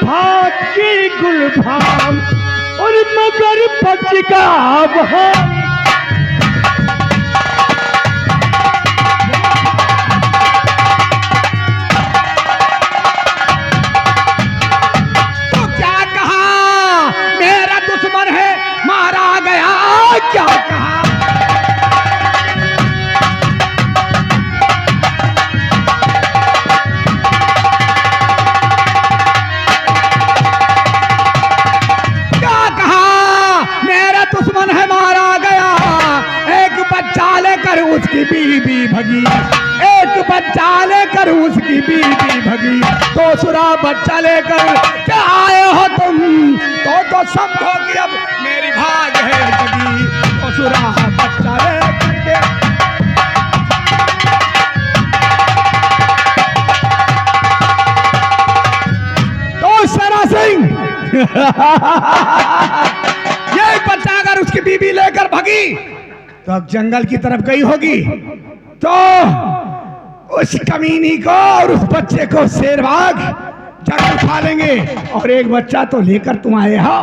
भाग की गुलभाम और मगर बच का भाम। तो क्या कहा मेरा दुश्मन है मारा गया, क्या कहा दुश्मन है मारा गया, एक बच्चा लेकर उसकी बीवी भगी, एक बच्चा लेकर उसकी बीवी भगी। दूसरा बच्चा लेकर क्या आए हो तुम, तो समझो कि अब मेरी भाग है जगी। दूसरा बच्चा लेकर के तो शेरा सिंह ये बच्चा अगर उसकी बीबी लेकर भगी तो अब जंगल की तरफ गई होगी, तो उस कमीनी को और उस बच्चे को शेरबाग जड़ उठा लेंगे। और एक बच्चा तो लेकर तुम आए हो।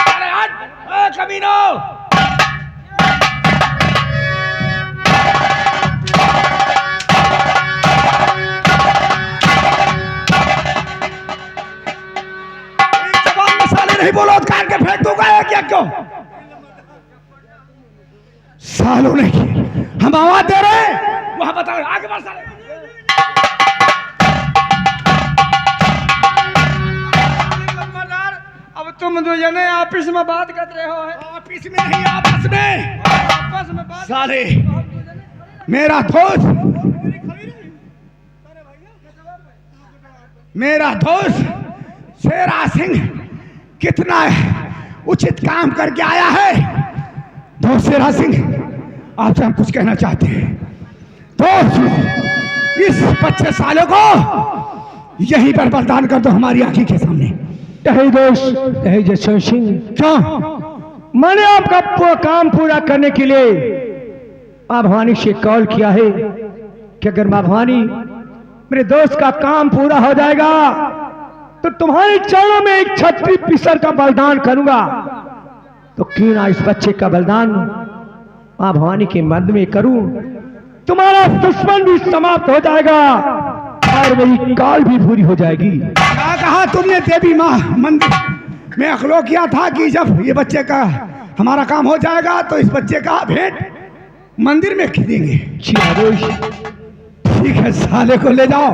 अरे हट कमीनो, नहीं बोलो काट के फेंक दूंगा क्या? क्यों सालों नहीं हम आवाज दे रहे हैं, वहां बताओ आगे बढ़ साले। अब तुम दो जने आपस में बात कर रहे हो। आपस में नहीं, आपस में बात साले। मेरा दोस्त शेरा सिंह कितना उचित काम करके आया है। तो शेरा सिंह आपसे हम कुछ कहना चाहते हैं। तो इस बच्चे साले को यहीं पर बलिदान कर दो हमारी आंखी के सामने। जसवंत सिंह, क्या मैंने आपका काम पूरा करने के लिए माँ भवानी से कॉल किया है कि अगर माँ भवानी मेरे दोस्त का काम पूरा हो जाएगा तो तुम्हारे चरणों में एक छत्री पिसर का बलिदान करूंगा। तो क्यों ना इस बच्चे का बलिदान मां भवानी के मंदिर में करूं, तुम्हारा दुश्मन भी समाप्त हो जाएगा और मेरी काल भी पूरी हो जाएगी। क्या कहा तुमने देवी मां मंदिर में अखलो किया था कि जब ये बच्चे का हमारा काम हो जाएगा तो इस बच्चे का भेंट मंदिर में खरीदेंगे। ठीक है, साले को ले जाओ,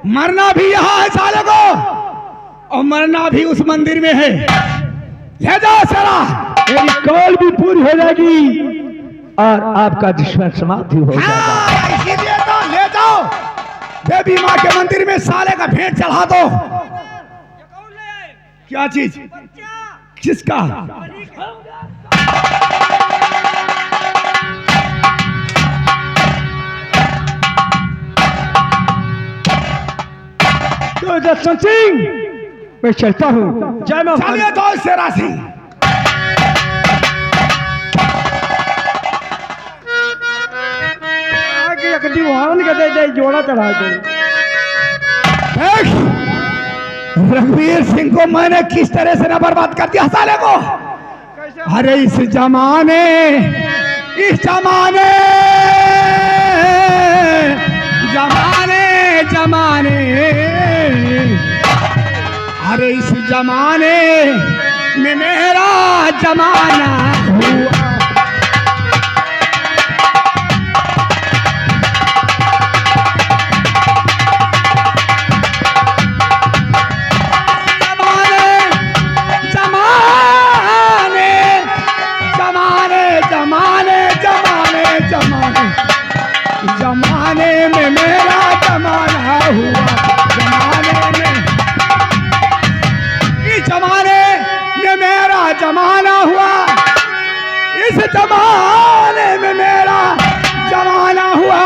मरना भी यहाँ है साले को और मरना भी उस मंदिर में है। ले जाओ सारा, मेरी कॉल भी पूरी हो जाएगी और आपका दुश्मन समाप्त हो जाएगा। इसीलिए तो ले जाओ देवी माँ के मंदिर में साले का भेंट चढ़ा दो। क्या चीज? किसका? तो जसवंत सिंह मैं चलता हूँ। जय मां। चलिए तो शेरा सिंह। जोड़ा चढ़ा दे। रघुवीर सिंह को मैंने किस तरह से न बर्बाद कर दिया साले को। अरे इस जमाने अरे इस जमाने में मेरा जमाना हुआ। जमाने में मेरा जमाना हुआ। जमाने में मेरा जमाना हुआ। इस जमाने में मेरा जमाना हुआ।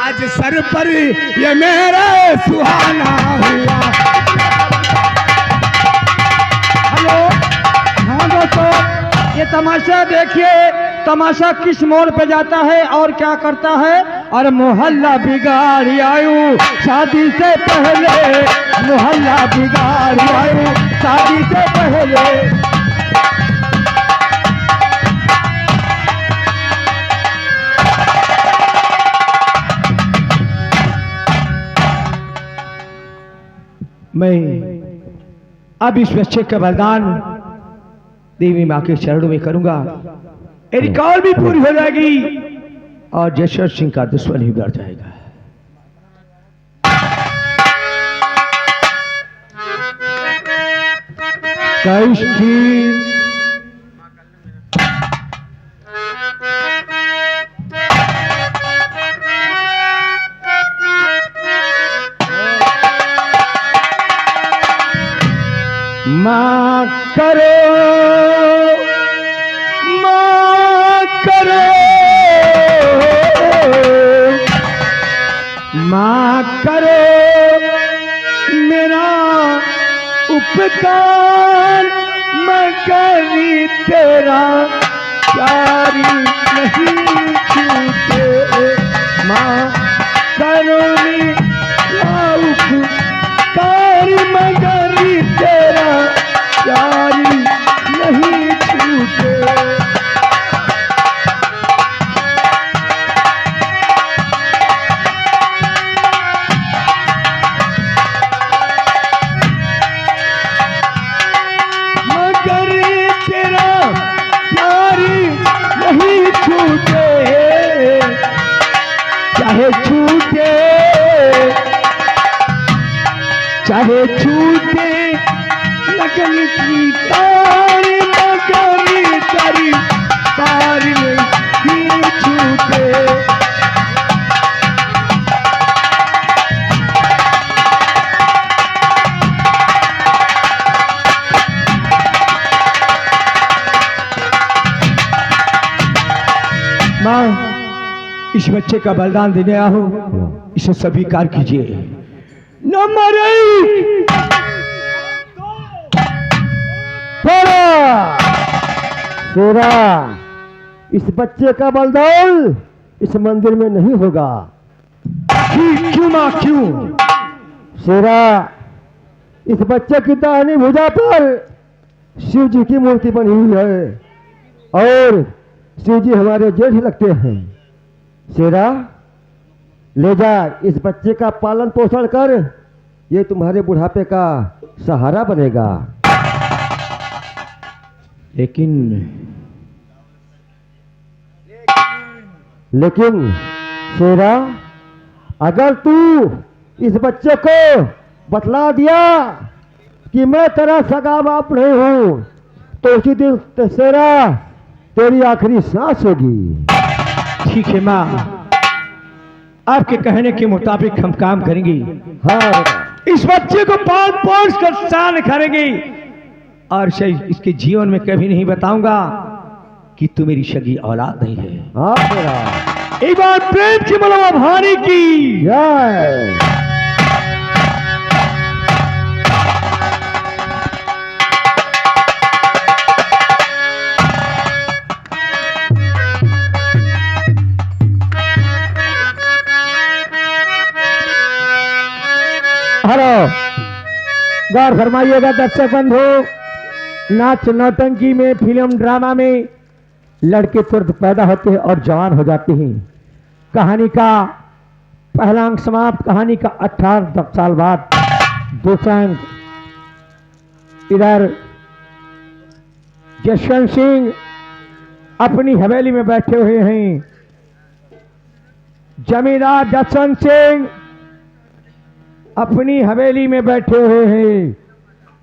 आज सर पर ये मेरा सुहाना हुआ। हेलो, हाँ दोस्तों, ये तमाशा देखिए, तमाशा किस मोड़ पे जाता है और क्या करता है और मोहल्ला बिगाड़ आयु शादी से पहले, मोहल्ला बिगाड़ आयु शादी से पहले। मैं अब इस बच्चे का बलिदान देवी माँ के चरणों में करूंगा, मेरी कॉल भी पूरी हो जाएगी और जशवंत सिंह का दुश्मन ही बढ़ जाएगा। माँ करो, माँ करो, माँ करो मेरा उपकार, मगर तेरा प्यारी नहीं छूटे। माँ करो मेरा उपकार, मगर तेरा प्यारी नहीं छूटे। मगर तेरा प्यारी नहीं छूटे, चाहे छूटे, चाहे छूटे लगन की तार, मगर तेरी तार नहीं छूटे। माँ, इस बच्चे का बलिदान देने आया हूँ, इसे स्वीकार कीजिए। नंबर 1 शेरा, इस बच्चे का बलिदान इस मंदिर में नहीं होगा। क्यों माँ, क्यों? शेरा, इस बच्चे की दाहिनी भुजा पर शिव जी की मूर्ति बनी हुई है और शिव जी हमारे जेठ लगते हैं। शेरा, ले जा, इस बच्चे का पालन पोषण कर, ये तुम्हारे बुढ़ापे का सहारा बनेगा। लेकिन शेरा, अगर तू इस बच्चे को बतला दिया कि मैं तेरा सगा बाप नहीं हूं, तो उसी दिन शेरा तेरी आखिरी सांस होगी। ठीक है माँ, आपके कहने के मुताबिक हम काम करेंगे। हाँ, इस बच्चे को पाल पोस कर शान करेंगे और इसके जीवन में कभी नहीं बताऊंगा कि तू मेरी सगी औलाद नहीं है। हाँ शेरा, एक बार प्रेम की बोलो भवानी की जय। हेलो, गौर फरमाइएगा दर्शक बंधु, नाच नौटंकी में, फिल्म ड्रामा में लड़के तुरंत पैदा होते हैं और जवान हो जाते हैं। कहानी का पहला अंक समाप्त। कहानी का 18 साल बाद दूसरा अंक। इधर जशवंत सिंह अपनी हवेली में बैठे हुए हैं। जमींदार जसवंत सिंह अपनी हवेली में बैठे हुए हैं।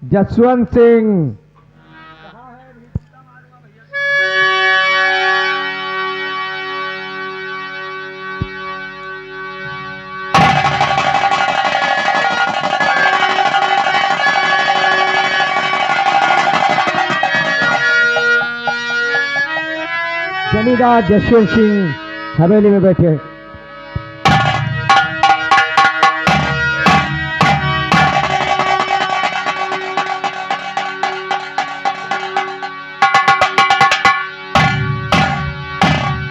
जसवंत सिंह जमींदार जसवंत सिंह हवेली में बैठे।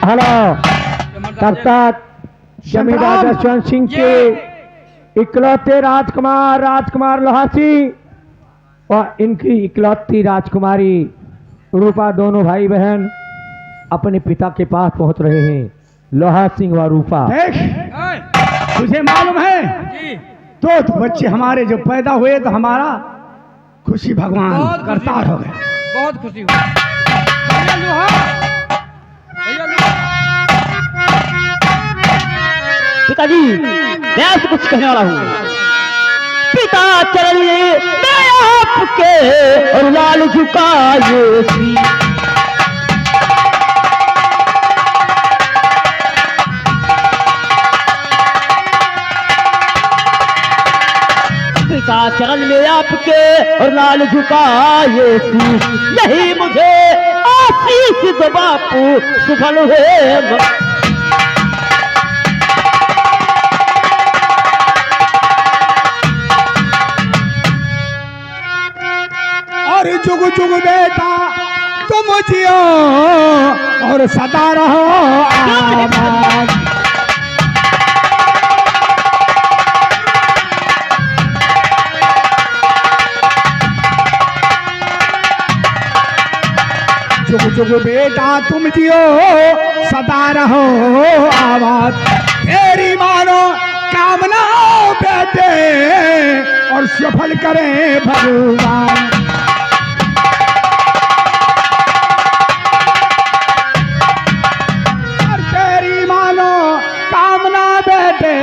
हेलो, तब तक जमींदार जसवंत सिंह के इकलौते राजकुमार लोहा सिंह और इनकी इकलौती राजकुमारी रूपा, दोनों भाई बहन अपने पिता के पास पहुंच रहे हैं। लोहा सिंह व रूपा, देख तुझे मालूम है तो बच्चे हमारे जो पैदा हुए तो हमारा खुशी भगवान करतार हो गया। बहुत खुशी हुई भैया लोहा, भैया लोहा। पिताजी मैं आपसे कुछ कहने वाला हूँ। पिता चरण मैं आपके और लाल झुकाए सी। पिता चरण में आपके और लाल झुकाए सी। यही मुझे आशीष दो बापू सफल हुए। और जुग जुग बेटा तुम जियो और सदा रहो आबाद। जुग जुग बेटा तुम जियो सदा रहो आबाद। तेरी मानो कामना बेटे और सफल करे भगवान। तेरी मानो कामना बेटे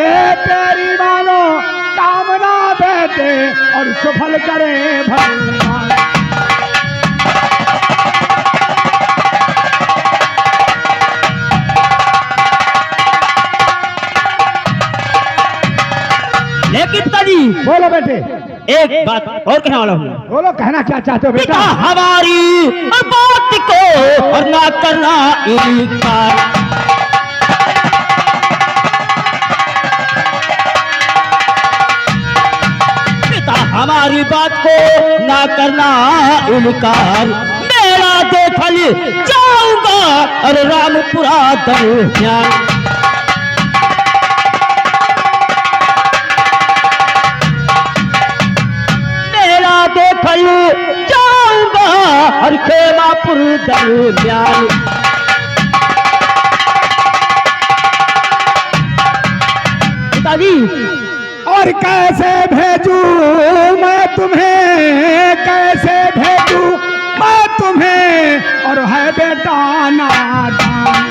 और सफल करे भगवान। लेकिन पिताजी बोलो बेटे, एक बात और कहने वाला हूँ। बोलो, कहना क्या चाहते हो पिता बेटा? हमारी और बात को और ना करना इनकार। हमारी बात को ना करना इनकार। मेरा देखल जाऊंगा और रामपुरा दरमियान। मेरा देखल जाऊंगा और खेमापुर दरमियान। पिताजी और कैसे भेजूं मैं तुम्हें, कैसे भेजूं मैं तुम्हें और है बेटा नादान।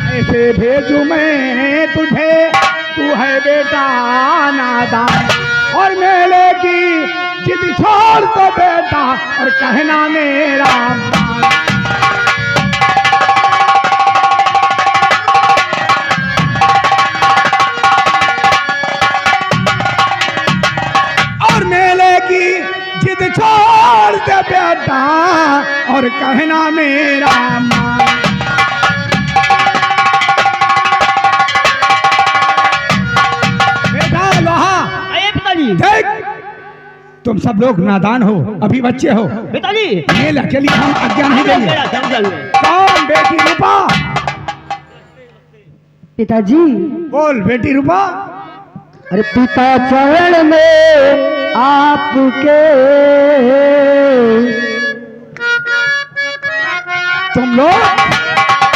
कैसे भेजूं मैं तुझे, तू है बेटा नादान। और मेले की जिद छोड़ दो बेटा और कहना मेरा मान। जिद छोड़ दे बेटा और कहना मेरा मान। बेटा लोहा, पिताजी देख तुम सब लोग नादान हो, अभी बच्चे हो। पिताजी मेल के लिए हम आज्ञा नहीं देंगे। कौन बेटी रूपा? पिताजी बोल बेटी रूपा। अरे पिता चरण में आपके तुम लोग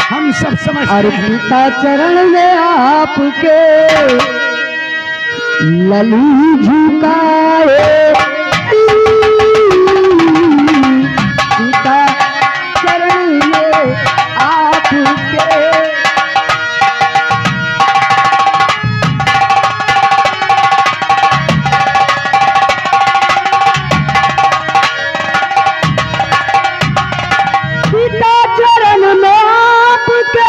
हम सब समझते अरे हैं। पिता चरण में आपके लली झुकाए। पिता चरण में आपके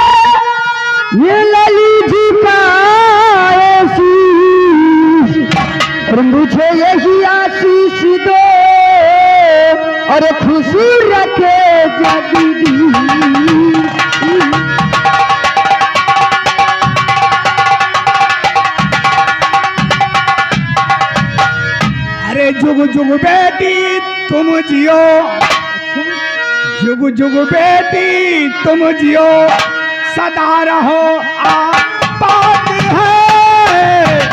ये लली झुकाए शीश और मुझे यही आशीष दो और खुशी रखे जगदी। अरे जुग जुग बेटी तुम जियो, जुग जुग जुग बेटी तुम जियो सदा रहो आबाद है।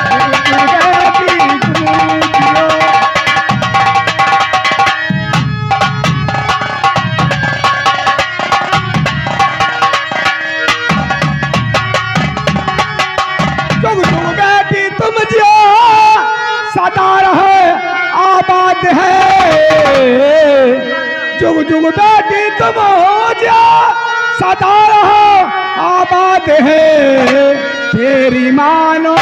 जुग जुग बेटी तुम जियो। जुग जुग बेटी तुम जियो सदा रहो आबाद है। जुग जुग बेटी तुम हो जा सदा रहो आबाद है। तेरी मानो